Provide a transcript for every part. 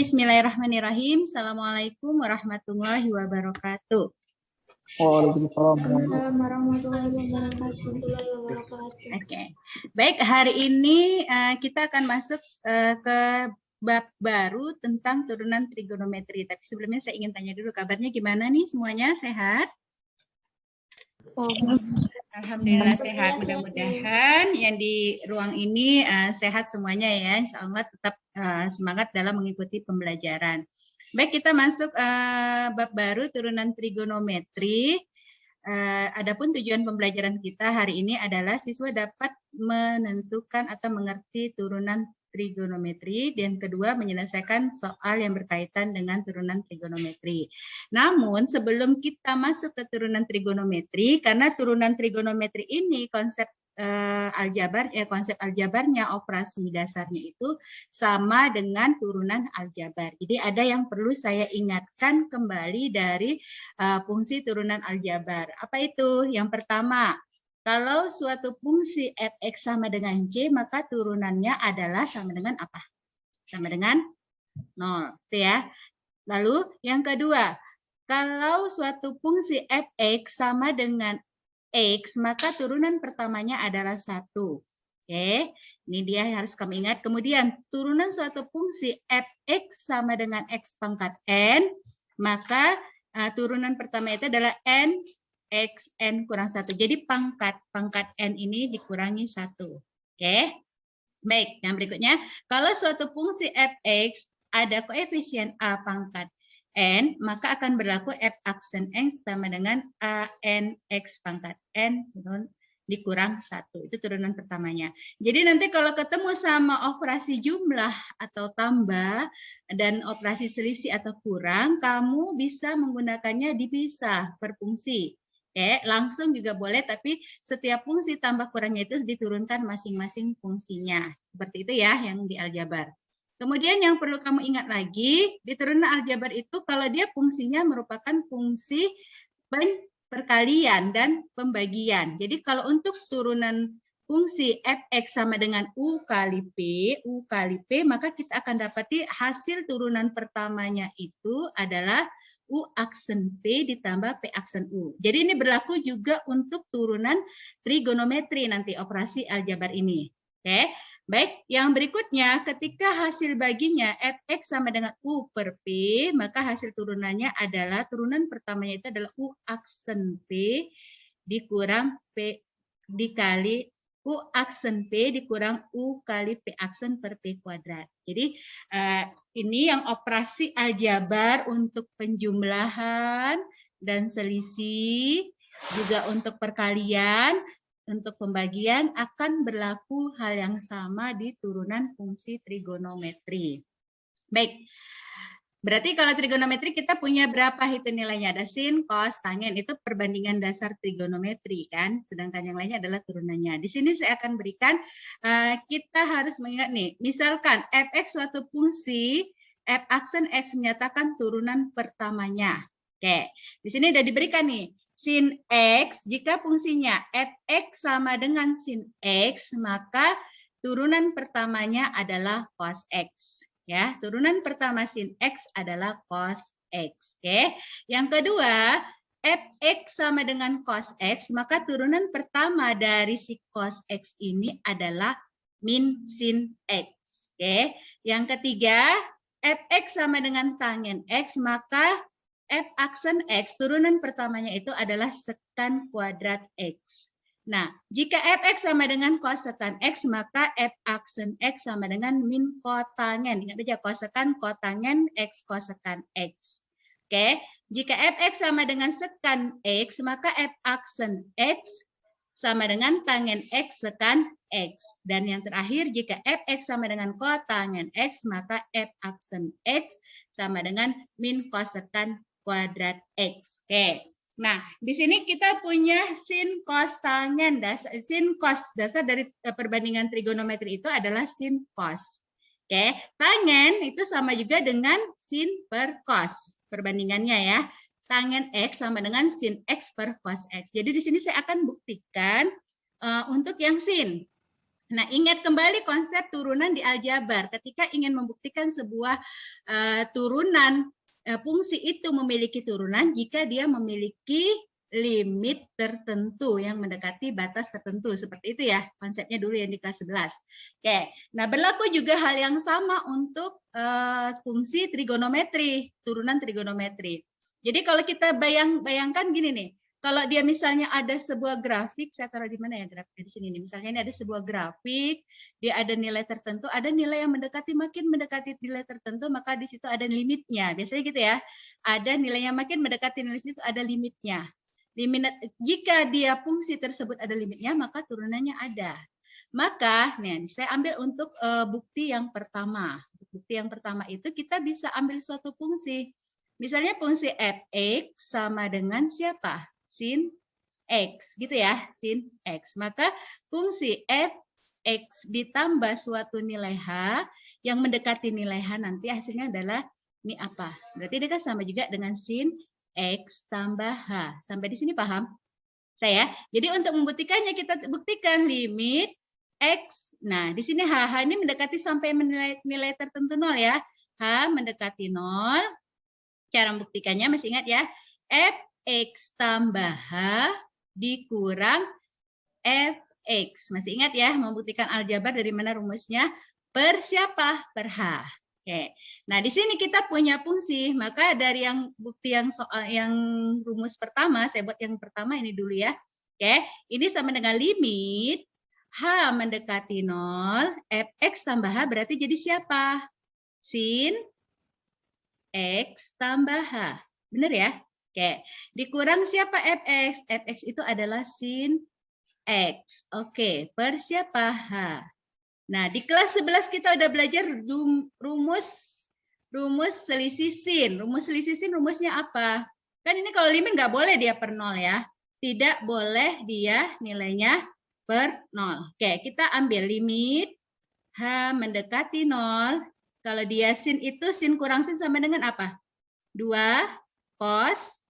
Bismillahirrahmanirrahim. Assalamualaikum warahmatullahi wabarakatuh. Waalaikumsalam warahmatullahi wabarakatuh. Oke, baik, hari ini kita akan masuk ke bab baru tentang turunan trigonometri. Tapi sebelumnya saya ingin tanya dulu, kabarnya gimana nih semuanya? Sehat? Alhamdulillah sehat. Mudah-mudahan yang di ruang ini sehat semuanya ya. Insya Allah tetap semangat dalam mengikuti pembelajaran. Baik, kita masuk bab baru turunan trigonometri. Adapun tujuan pembelajaran kita hari ini adalah siswa dapat menentukan atau mengerti turunan trigonometri, dan kedua menyelesaikan soal yang berkaitan dengan turunan trigonometri. Namun sebelum kita masuk ke turunan trigonometri, karena turunan trigonometri ini konsep konsep aljabarnya, operasi dasarnya itu sama dengan turunan aljabar. Jadi ada yang perlu saya ingatkan kembali dari fungsi turunan aljabar. Apa itu? Yang pertama, kalau suatu fungsi f(x) sama dengan c, maka turunannya adalah sama dengan apa? Sama dengan 0, itu ya. Lalu yang kedua, kalau suatu fungsi f(x) sama dengan x, maka turunan pertamanya adalah 1. Oke, ini dia yang harus kami ingat. Kemudian turunan suatu fungsi f(x) sama dengan x pangkat n, maka turunan pertama itu adalah n x n kurang 1. Jadi pangkat n ini dikurangi 1. Oke. Baik, yang berikutnya, kalau suatu fungsi f(x) ada koefisien a pangkat n, maka akan berlaku f aksen x sama dengan a n x pangkat n dikurang 1. Itu turunan pertamanya. Jadi nanti kalau ketemu sama operasi jumlah atau tambah dan operasi selisih atau kurang, kamu bisa menggunakannya dipisah per fungsi. Oke, langsung juga boleh, tapi setiap fungsi tambah kurangnya itu diturunkan masing-masing fungsinya. Seperti itu ya yang di aljabar. Kemudian yang perlu kamu ingat lagi, di turunan aljabar itu kalau dia fungsinya merupakan fungsi perkalian dan pembagian. Jadi kalau untuk turunan fungsi f(x) sama dengan u kali p, maka kita akan dapati hasil turunan pertamanya itu adalah U aksen P ditambah P aksen U. Jadi ini berlaku juga untuk turunan trigonometri nanti operasi aljabar ini. Oke, baik. Yang berikutnya, ketika hasil baginya f(x) sama dengan U per P, maka hasil turunannya adalah turunan pertamanya itu adalah U aksen P dikurang P dikali U aksen P dikurang U kali P aksen per P kuadrat. Jadi ini yang operasi aljabar untuk penjumlahan dan selisih, juga untuk perkalian, untuk pembagian akan berlaku hal yang sama di turunan fungsi trigonometri. Baik. Berarti kalau trigonometri kita punya berapa itu nilainya? Ada sin, cos, tangen. Itu perbandingan dasar trigonometri kan. Sedangkan yang lainnya adalah turunannya. Di sini saya akan berikan, kita harus mengingat nih. Misalkan f(x) suatu fungsi, f aksen x menyatakan turunan pertamanya. Oke, di sini sudah diberikan nih. Sin x, jika fungsinya f(x) sama dengan sin x, maka turunan pertamanya adalah cos x. Ya, turunan pertama sin x adalah cos x. Oke. Yang kedua, f(x) sama dengan cos x, maka turunan pertama dari si cos x ini adalah min sin x. Oke. Yang ketiga, f(x) sama dengan tangen x, maka f aksen x turunan pertamanya itu adalah sekan kuadrat x. Nah, jika f(x) sama dengan kosekan x, maka f aksen x sama dengan min kotangen. Ingat aja, kosekan kotangen x kosekan x. Oke, jika f(x) sama dengan sekan x, maka f aksen x sama dengan tangen x sekan x. Dan yang terakhir, jika f(x) sama dengan kotangen x, maka f aksen x sama dengan min kosekan kuadrat x. Oke. Nah, di sini kita punya sin cos tangen, sin cos dasar dari perbandingan trigonometri itu adalah sin cos. Oke, tangen itu sama juga dengan sin per cos. Perbandingannya ya. Tangen x sama dengan sin x per cos x. Jadi di sini saya akan buktikan untuk yang sin. Nah, ingat kembali konsep turunan di aljabar. Ketika ingin membuktikan sebuah turunan, fungsi itu memiliki turunan jika dia memiliki limit tertentu yang mendekati batas tertentu. Seperti itu ya konsepnya dulu yang di kelas 11. Oke, nah berlaku juga hal yang sama untuk fungsi trigonometri, turunan trigonometri. Jadi kalau kita bayangkan gini nih, kalau dia misalnya ada sebuah grafik, saya taruh di mana ya grafik di sini nih. Misalnya ini ada sebuah grafik, dia ada nilai tertentu, ada nilai yang mendekati makin mendekati nilai tertentu, maka di situ ada limitnya. Biasanya gitu ya. Ada nilai yang makin mendekati nilai itu ada limitnya. Jika dia fungsi tersebut ada limitnya, maka turunannya ada. Maka, nih saya ambil untuk bukti yang pertama. Bukti yang pertama itu kita bisa ambil suatu fungsi. Misalnya fungsi f(x) sama dengan siapa? Sin X, gitu ya, sin X. Maka fungsi f(x) ditambah suatu nilai H yang mendekati nilai H nanti hasilnya adalah ini apa? Berarti dia kan sama juga dengan sin X tambah H. Sampai di sini paham? Saya. Jadi untuk membuktikannya kita buktikan limit X. Nah, di sini H ini mendekati sampai nilai tertentu 0 ya. H mendekati 0. Cara membuktikannya masih ingat ya? F(x) tambah H dikurang Fx. Masih ingat ya, membuktikan aljabar dari mana rumusnya? Per siapa? Per H. Oke. Nah, di sini kita punya fungsi, maka dari yang bukti yang soal yang rumus pertama, saya buat yang pertama ini dulu ya. Oke, ini sama dengan limit H mendekati 0, Fx tambah H berarti jadi siapa? Sin X tambah H. Benar ya? Oke, dikurang siapa Fx? Fx itu adalah sin X. Oke, per siapa? H. Nah, di kelas 11 kita udah belajar rumus selisih sin. Rumus selisih sin rumusnya apa? Kan ini kalau limit nggak boleh dia per 0 ya. Tidak boleh dia nilainya per 0. Oke, kita ambil limit H mendekati 0. Kalau dia sin itu sin kurang sin sama dengan apa? 2 cos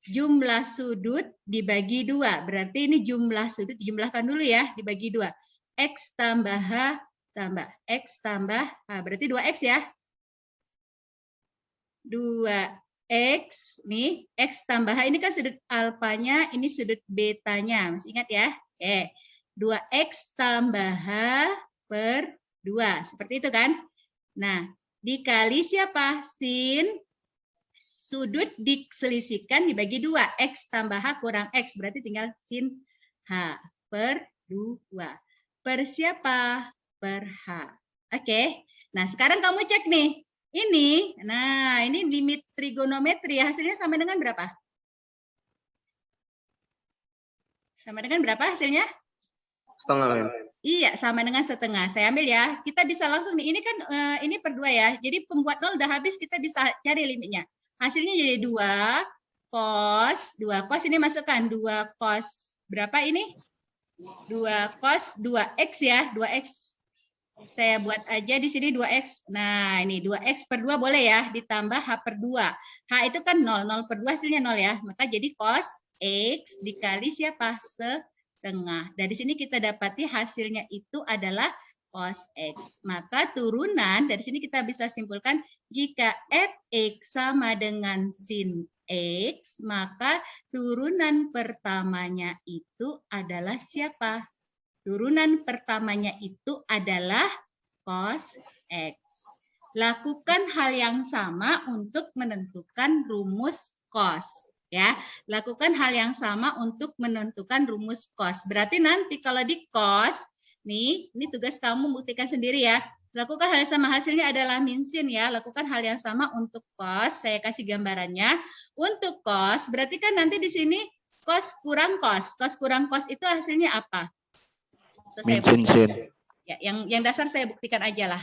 jumlah sudut dibagi 2. Berarti ini jumlah sudut dijumlahkan dulu ya, dibagi 2. X tambah H tambah X tambah H. Berarti 2X ya. 2X, nih X tambah H ini kan sudut alfanya, ini sudut betanya. Masih ingat ya? Oke. 2X tambah H per 2. Seperti itu kan? Nah, dikali siapa? Sin sudut diselisihkan dibagi 2. X tambah H kurang X. Berarti tinggal sin H per 2. Per siapa? Per H. Oke. Nah, sekarang kamu cek nih. Ini limit trigonometri. Hasilnya sama dengan berapa? Sama dengan berapa hasilnya? Setengah, Mem. Iya, sama dengan setengah. Saya ambil ya. Kita bisa langsung nih. Ini kan ini per 2 ya. Jadi pembuat 0 udah habis, kita bisa cari limitnya. Hasilnya jadi 2 cos ini masukkan 2 cos berapa ini? 2 cos 2x ya, 2x. Saya buat aja di sini 2x. Nah, ini 2x per 2 boleh ya, ditambah H per 2. H itu kan 0, 0 per 2 hasilnya 0 ya. Maka jadi cos X dikali siapa? Setengah. Dari sini kita dapati hasilnya itu adalah cos X. Maka turunan, dari sini kita bisa simpulkan jika Fx sama dengan sin X, maka turunan pertamanya itu adalah siapa? Turunan pertamanya itu adalah cos X. Lakukan hal yang sama untuk menentukan rumus cos. Ya, lakukan hal yang sama untuk menentukan rumus cos. Berarti nanti kalau di cos, nih, ini tugas kamu buktikan sendiri ya. Lakukan hal yang sama, hasilnya adalah min sin ya. Lakukan hal yang sama untuk cos. Saya kasih gambarannya. Untuk cos, berarti kan nanti di sini cos kurang cos. Cos kurang cos itu hasilnya apa? Min sin sin. Ya, yang dasar saya buktikan aja lah.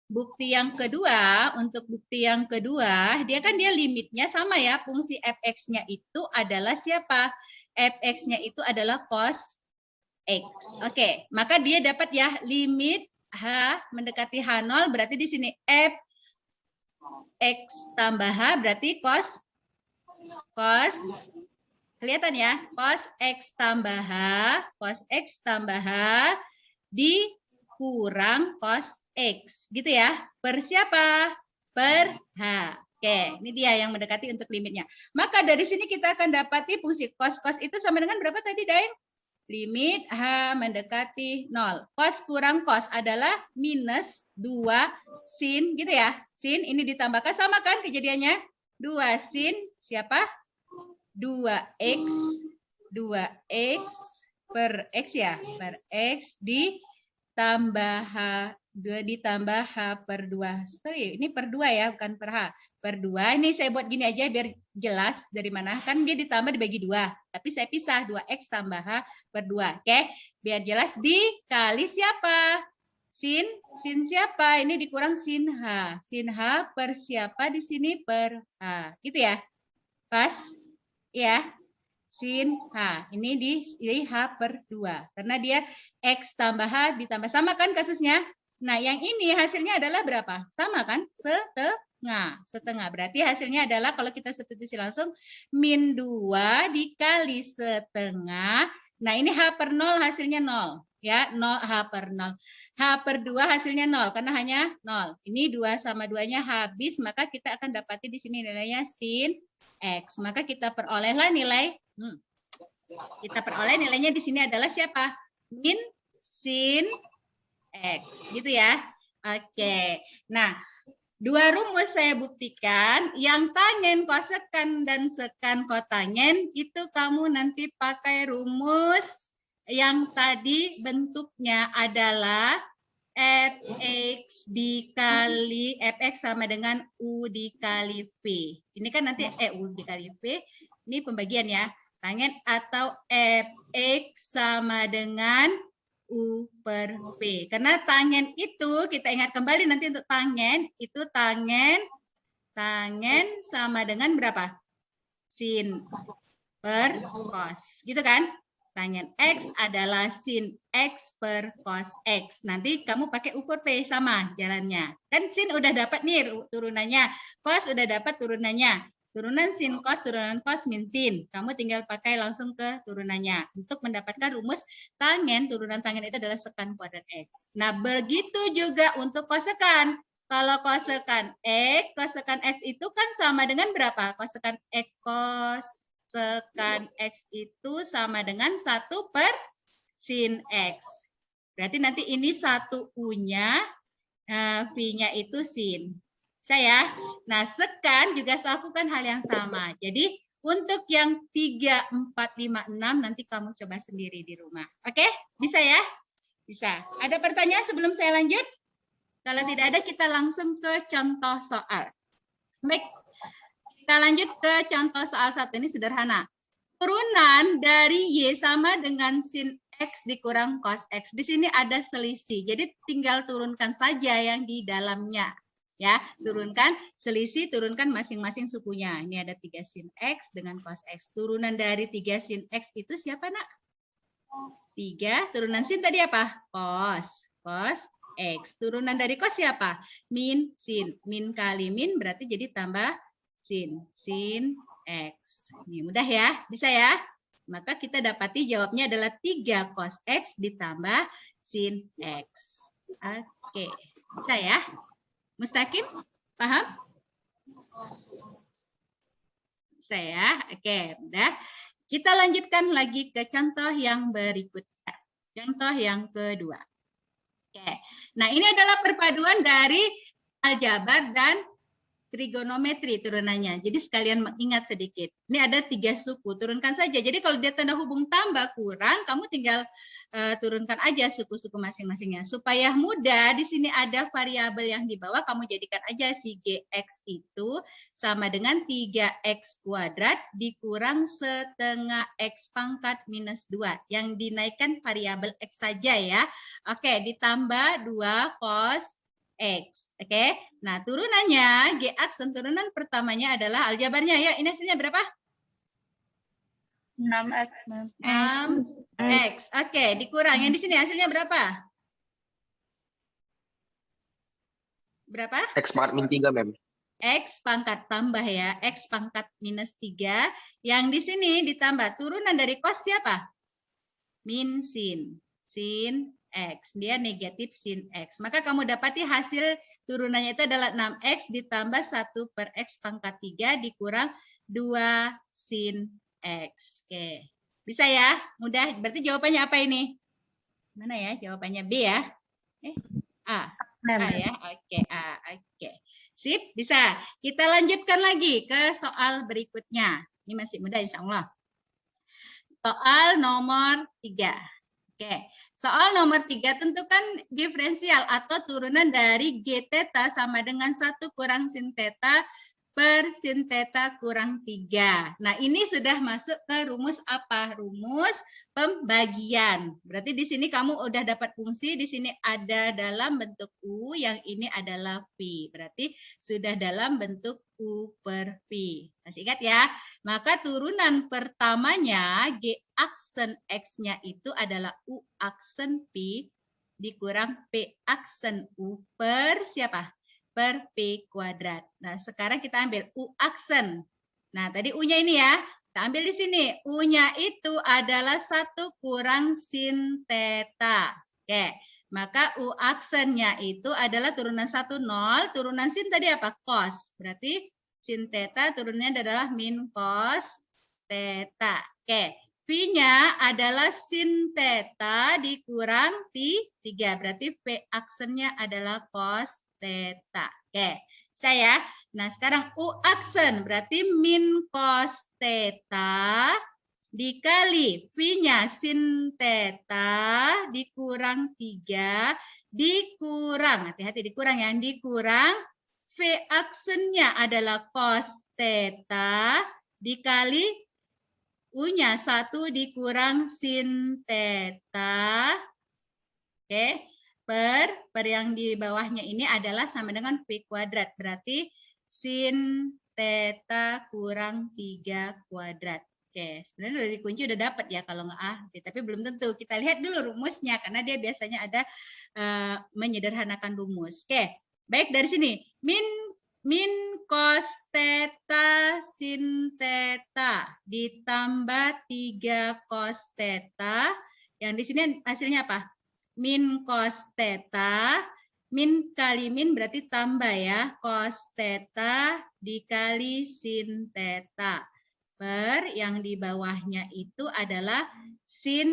Bukti yang kedua, untuk bukti yang kedua, dia limitnya sama ya, fungsi fx-nya itu adalah siapa? Fx-nya itu adalah cos x. Oke, maka dia dapat ya limit H mendekati H0, berarti di sini fx tambah H berarti cos Kelihatan ya? Cos X tambah H dikurang cos X. Gitu ya. Per siapa? Per H. Oke, ini dia yang mendekati untuk limitnya. Maka dari sini kita akan dapati fungsi cos itu sama dengan berapa tadi, Daeng? Limit H mendekati 0. Cos kurang cos adalah minus 2 sin, gitu ya. Sin ini ditambahkan, sama kan kejadiannya? 2 sin, siapa? 2x per x ya, per x ditambah H, 2 ditambah H per 2. Sorry, ini per 2 ya, bukan per H. Per 2, ini saya buat gini aja biar jelas dari mana. Kan dia ditambah dibagi 2, tapi saya pisah 2x tambah H per 2. Oke, biar jelas dikali siapa? Sin siapa? Ini dikurang sin H. Sin H per siapa di sini? Per H. Gitu ya? Pas? Ya. Sin H. Ini di H per 2. Karena dia X tambah H ditambah. Sama kan kasusnya? Nah, yang ini hasilnya adalah berapa? Sama kan? Setengah. Berarti hasilnya adalah kalau kita substitusi langsung min 2 dikali setengah. Nah, ini H per 0 hasilnya 0. Ya, 0 H per 0. H per 2 hasilnya 0 karena hanya 0. Ini 2 sama 2-nya habis, maka kita akan dapati di sini nilainya sin X. Maka kita perolehlah nilai kita peroleh nilainya di sini adalah siapa? Min sin X. Gitu ya. Oke. Nah, dua rumus saya buktikan. Yang tangen, kosekan, dan sekan kotangen itu kamu nanti pakai rumus yang tadi bentuknya adalah fx dikali fx sama dengan u dikali p. Ini kan nanti u dikali p. Ini pembagian ya. Tangen atau fx sama dengan u per p. Karena tangen itu kita ingat kembali nanti untuk tangen itu tangen sama dengan berapa? Sin per cos. Gitu kan? Tangen X adalah sin X per cos X. Nanti kamu pakai U per P sama jalannya. Kan sin udah dapat nih turunannya. Cos udah dapat turunannya. Turunan sin cos, turunan cos min sin. Kamu tinggal pakai langsung ke turunannya. Untuk mendapatkan rumus tangen, turunan tangen itu adalah sekan kuadrat X. Nah, begitu juga untuk kosekan. Kalau kosekan X itu kan sama dengan berapa? Kosekan X, kosekan X itu sama dengan 1 per sin X. Berarti nanti ini 1 U-nya, V-nya itu sin. Saya, nah sekan juga lakukan hal yang sama. Jadi untuk yang 3, 4, 5, 6 nanti kamu coba sendiri di rumah. Oke? Bisa ya? Bisa. Ada pertanyaan sebelum saya lanjut? Kalau tidak ada, kita langsung ke contoh soal. Baik, kita lanjut ke contoh soal 1. Ini sederhana. Turunan dari Y sama dengan sin X dikurang cos X. Di sini ada selisih. Jadi tinggal turunkan saja yang di dalamnya. Ya, turunkan selisih, turunkan masing-masing sukunya. Ini ada 3 sin X dengan cos X. Turunan dari 3 sin X itu siapa, Nak? 3. Turunan sin tadi apa? Cos. Cos X. Turunan dari cos siapa? Min sin. Min kali min berarti jadi tambah sin. Sin X. Ini mudah ya? Bisa ya? Maka kita dapati jawabnya adalah 3 cos X ditambah sin X. Oke. Bisa ya? Mustaqim? Paham? Saya, oke, udah. Kita lanjutkan lagi ke contoh yang berikutnya. Contoh yang kedua. Oke. Nah, ini adalah perpaduan dari aljabar dan trigonometri turunannya. Jadi sekalian ingat sedikit. Ini ada 3 suku, turunkan saja. Jadi kalau dia tanda hubung tambah kurang, kamu tinggal turunkan aja suku-suku masing-masingnya. Supaya mudah, di sini ada variabel yang di bawah, kamu jadikan aja si GX itu sama dengan 3X kuadrat dikurang setengah X pangkat minus 2. Yang dinaikkan variabel X saja ya. Oke, ditambah 2 cos X. Oke. Nah, turunannya G aksen turunan pertamanya adalah aljabarnya ya. Ini hasilnya berapa? 6X. 6X. Oke, dikurang. Yang di sini hasilnya berapa? Berapa? X pangkat min 3, Mem. X pangkat tambah ya, X pangkat minus 3. Yang di sini ditambah turunan dari cos siapa? Min sin. Sin X. Dia negatif sin X. Maka kamu dapati hasil turunannya itu adalah 6X ditambah 1 per X pangkat 3 dikurang 2 sin X. Oke. Bisa ya? Mudah. Berarti jawabannya apa ini? Mana ya? Jawabannya B ya? A. A ya? Oke, A. Oke. Sip, bisa. Kita lanjutkan lagi ke soal berikutnya. Ini masih mudah insya Allah. Soal nomor 3. Oke, soal nomor 3 tentukan diferensial atau turunan dari G theta sama dengan 1 kurang sin theta per sin theta kurang 3. Nah, ini sudah masuk ke rumus apa? Rumus pembagian. Berarti di sini kamu udah dapat fungsi, di sini ada dalam bentuk U, yang ini adalah P. Berarti sudah dalam bentuk U per P. Masih ingat ya? Maka turunan pertamanya G aksen X-nya itu adalah U aksen P dikurang P aksen U per siapa? Per P kuadrat. Nah, sekarang kita ambil U aksen. Nah, tadi U-nya ini ya. Kita ambil di sini. U-nya itu adalah 1 kurang sin theta. Oke. Maka U aksennya itu adalah turunan 1, 0. Turunan sin tadi apa? Cos. Berarti sin theta turunannya adalah min cos theta. Oke. P-nya adalah sin theta dikurang 3. Berarti P aksennya adalah cos theta. Oke, saya. Nah, sekarang U aksen berarti min cos theta dikali V-nya sin theta dikurang 3 dikurang, hati-hati dikurang ya, dikurang V aksennya adalah cos theta dikali U-nya 1 dikurang sin theta. Oke. Per yang di bawahnya ini adalah sama dengan P kuadrat. Berarti sin theta kurang 3 kuadrat. Oke, sebenarnya udah dikunci udah dapat ya kalau nggak A. Tapi belum tentu. Kita lihat dulu rumusnya karena dia biasanya ada menyederhanakan rumus. Oke, baik dari sini. Min cos theta sin theta ditambah 3 cos theta. Yang di sini hasilnya apa? Min cos theta, min kali min berarti tambah ya, cos theta dikali sin theta. Per yang di bawahnya itu adalah sin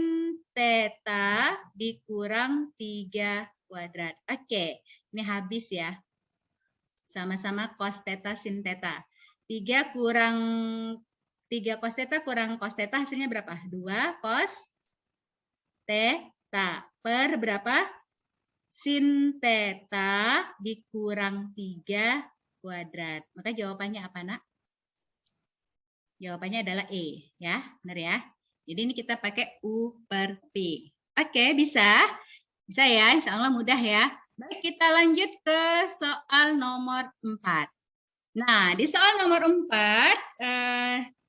theta dikurang 3 kuadrat. Oke, ini habis ya. Sama-sama cos theta sin theta. 3 cos theta kurang cos theta hasilnya berapa? 2 cos theta. Per berapa? Sin theta dikurang 3 kuadrat. Maka jawabannya apa, Nak? Jawabannya adalah E. Ya, benar ya. Jadi ini kita pakai U per P. Oke, bisa? Bisa ya, insya Allah mudah ya. Baik, kita lanjut ke soal nomor 4. Nah, di soal nomor 4,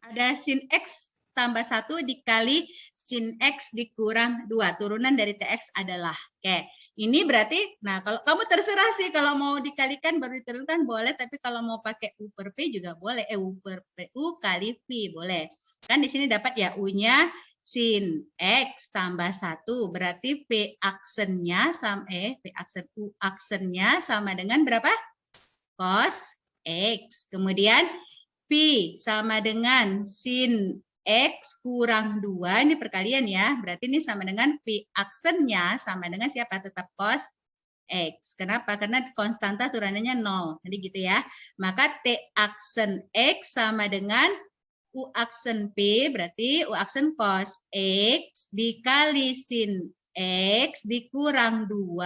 ada sin X tambah 1 dikali sin X dikurang 2. Turunan dari TX adalah. Oke, ini berarti, nah kalau kamu terserah sih kalau mau dikalikan baru diturunkan boleh, tapi kalau mau pakai U per P juga boleh. U per P, U kali P boleh. Kan di sini dapat ya U-nya sin X tambah 1. Berarti P aksennya sama, P aksen U aksennya sama dengan berapa? Cos X. Kemudian P sama dengan sin X kurang 2, ini perkalian ya. Berarti ini sama dengan P aksennya sama dengan siapa? Tetap cos X. Kenapa? Karena konstanta turunannya 0. Jadi gitu ya. Maka T aksen X sama dengan U aksen P, berarti U aksen cos X dikali sin X dikurang 2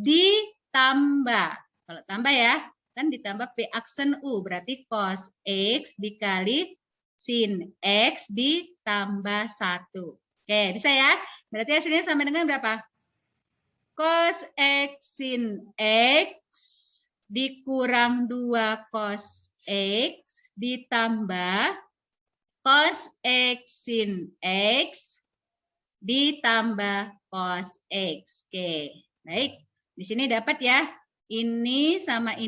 ditambah. Kalau tambah ya, kan ditambah P aksen U, berarti cos X dikali sin X ditambah 1. Oke, bisa ya? Berarti hasilnya sama dengan berapa? Cos X sin X dikurang 2 cos X ditambah cos X sin X ditambah cos X. Oke, baik. Di sini dapat ya. Ini sama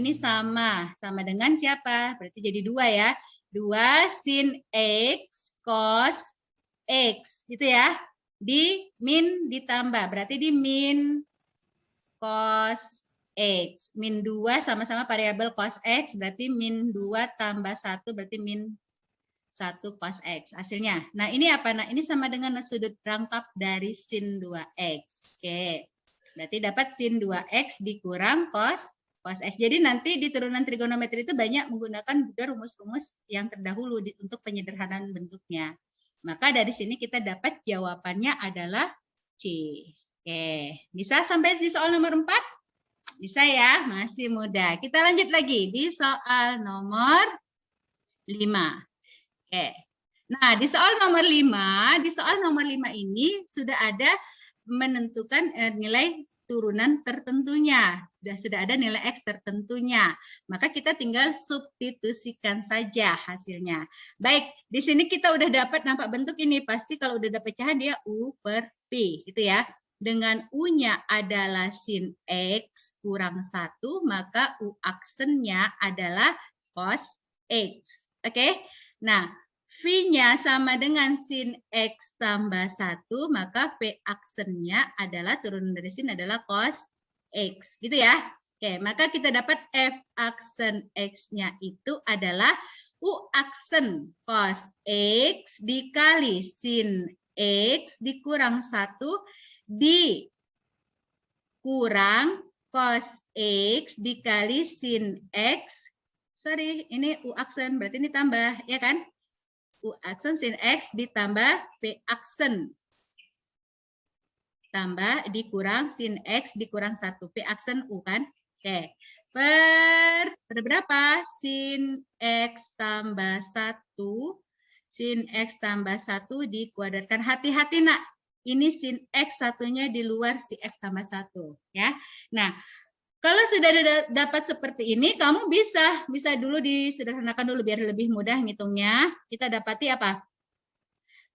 dengan siapa? Berarti jadi 2 ya. 2 sin X cos X gitu ya. Di min ditambah. Berarti di min cos X. Min 2 sama-sama variabel cos X. Berarti min 2 tambah 1 berarti min 1 cos X. Hasilnya. Nah ini apa? Nah ini sama dengan sudut rangkap dari sin 2X. Oke. Berarti dapat sin 2X dikurang cos X. Jadi nanti di turunan trigonometri itu banyak menggunakan juga rumus-rumus yang terdahulu untuk penyederhanaan bentuknya. Maka dari sini kita dapat jawabannya adalah C. Oke, bisa sampai di soal nomor 4? Bisa ya, masih mudah. Kita lanjut lagi di soal nomor 5. Oke. Nah, di soal nomor 5 ini sudah ada menentukan nilai turunan tertentunya. Sudah ada nilai X tertentunya. Maka kita tinggal substitusikan saja hasilnya. Baik, di sini kita udah dapat nampak bentuk ini. Pasti kalau udah dapat pecahan dia U per P, gitu ya. Dengan U-nya adalah sin X kurang 1, maka U aksennya adalah cos X. Oke? Nah, V-nya sama dengan sin X tambah 1, maka P aksennya adalah turunan dari sin adalah cos X. Gitu ya. Oke, maka kita dapat F aksen X-nya itu adalah U aksen cos X dikali sin X dikurang 1 dikurang cos X dikali sin X. Sorry, ini U aksen, berarti ini tambah, ya kan? U aksen sin X ditambah P aksen. Tambah dikurang sin X dikurang 1. P aksen U kan? Oke. Per berapa? Sin X tambah 1. Sin X tambah 1 dikuadratkan. Hati-hati nak. Ini sin X satunya di luar si X tambah 1. Ya. Nah, kalau sudah dapat seperti ini, kamu bisa dulu disederhanakan dulu biar lebih mudah ngitungnya. Kita dapati apa?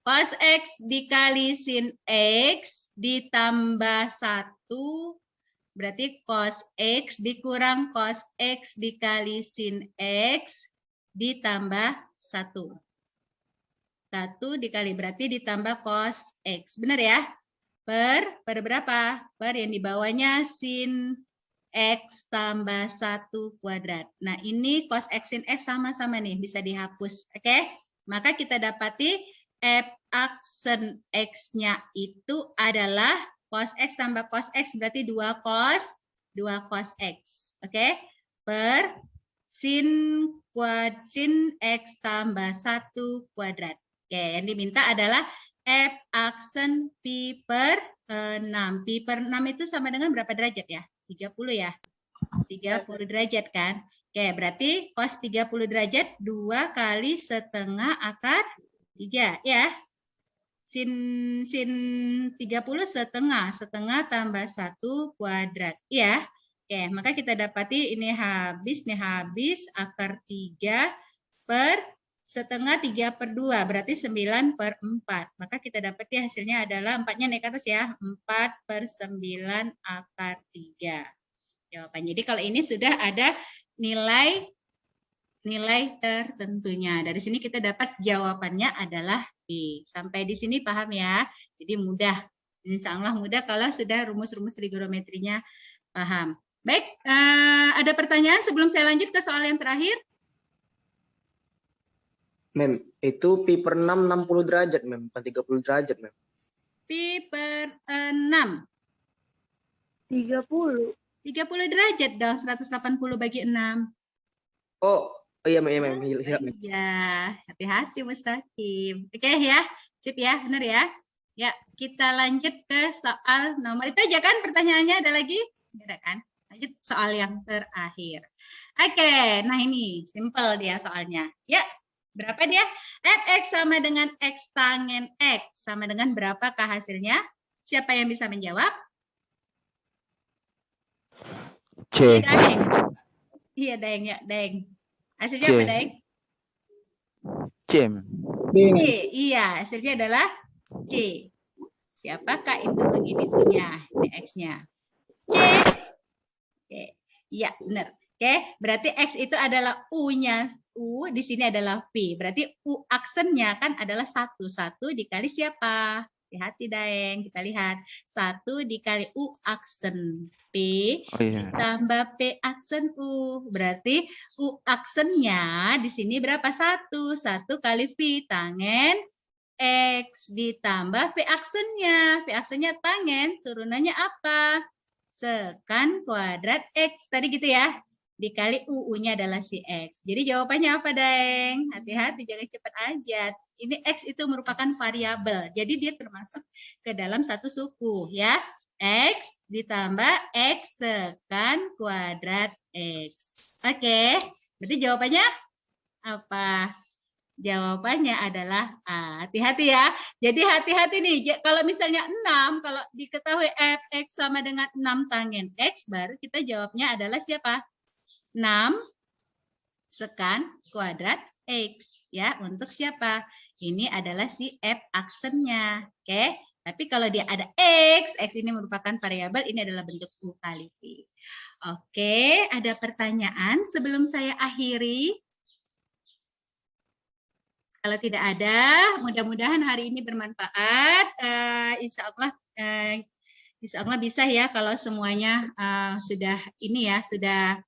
Cos X dikali sin X ditambah 1, berarti cos X dikurang cos X dikali sin X ditambah 1. 1 dikali berarti ditambah cos X. Benar ya? Per berapa? Per yang di bawahnya sin X tambah 1 kuadrat. Nah, ini cos X sin X sama-sama nih, bisa dihapus. Oke? Maka kita dapati F aksen X-nya itu adalah cos X tambah cos X, berarti 2 cos X. Oke? Per sin X tambah 1 kuadrat. Oke, yang diminta adalah F aksen Pi per 6. Pi per 6 itu sama dengan berapa derajat ya? 30 ya. 30 derajat kan. Oke, berarti cos 30 derajat 2 kali setengah akar 3 ya. Sin 30 setengah tambah 1 kuadrat ya. Oke, maka kita dapati ini habis akar 3 per setengah 3 per 2 berarti 9 per 4. Maka kita dapati hasilnya adalah 4-nya naik ke atas ya. 4 per 9 akar 3. Jawaban. Jadi kalau ini sudah ada nilai tertentunya. Dari sini kita dapat jawabannya adalah B. Sampai di sini paham ya? Jadi mudah. Insya Allah mudah kalau sudah rumus-rumus trigonometrinya paham. Baik, ada pertanyaan sebelum saya lanjut ke soal yang terakhir? Mem, itu pi per 6 60 derajat, Mem, bukan 30 derajat, Mem. Pi per 6. 30. 30 derajat dong, 180 bagi 6. Oh iya, Mem, iya, Mem. Iya, hati-hati Mustaqim. Oke ya, sip ya, benar ya. Ya, kita lanjut ke soal nomor itu aja kan pertanyaannya, ada lagi? Ada kan? Lanjut soal yang terakhir. Oke, nah ini simple dia soalnya. Ya, berapa dia? Fx sama dengan X tangen X. Sama dengan berapakah hasilnya? Siapa yang bisa menjawab? C. Daeng. Iya, Daeng ya, Daeng. Hasilnya C. apa, Daeng? C. C. Iya, hasilnya adalah C. Siapakah itu? Ini punya, ini X-nya. C. Oke. Iya, benar. Oke, berarti X itu adalah U-nya. U di sini adalah P. Berarti U aksennya kan adalah 1. 1 dikali siapa? Hati-hati, Daeng. Kita lihat. 1 dikali U aksen P Oh iya. ditambah P aksen U. Berarti U aksennya di sini berapa? 1. 1 kali P tangen X ditambah P aksennya. P aksennya tangen, turunannya apa? Sekan kuadrat X. Tadi gitu ya. Dikali U-nya adalah si X. Jadi jawabannya apa, Daeng? Hati-hati, jangan cepat aja. Ini X itu merupakan variabel. Jadi dia termasuk ke dalam satu suku, ya. X ditambah X sekan kuadrat X. Oke. Berarti jawabannya apa? Jawabannya adalah A. Hati-hati ya. Jadi hati-hati nih. Kalau misalnya 6, kalau diketahui Fx sama dengan 6 tangen X, baru kita jawabnya adalah siapa? 6 sekan kuadrat X. Ya, untuk siapa? Ini adalah si F aksennya. Oke. Tapi kalau dia ada X ini merupakan variabel, ini adalah bentuk U kali V. Oke, ada pertanyaan sebelum saya akhiri? Kalau tidak ada, mudah-mudahan hari ini bermanfaat. Insya Allah bisa ya kalau semuanya sudah ini ya, sudah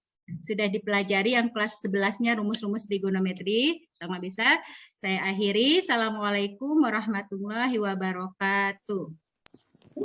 dipelajari yang kelas 11-nya rumus-rumus trigonometri, sama bisa. Saya akhiri. Assalamualaikum warahmatullahi wabarakatuh.